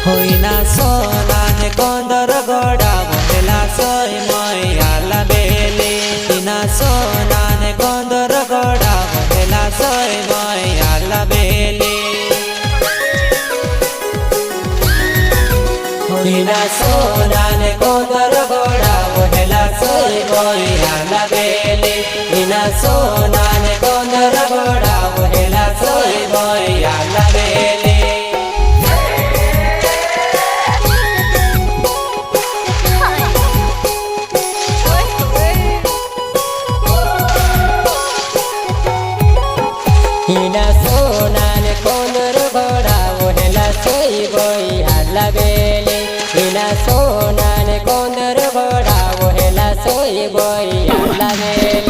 होईना सोना ने गोंदर गोड़ा वहेला सोय मैया बेली हिना सोना ने गोंदर गोड़ा वहेला सोय मैया बेली हिना सोना ने गोंदर गोड़ा वहेला सोय मैया बेली हिना सोना ने गोंदर गोड़ा वहेला सोय मैया बेली हिना सोना ने गोंदर गोड़ा वहेला सोय मैया बेली हिना सोना ने गोंदर गोड़ा वहेला सोय मैया बेली।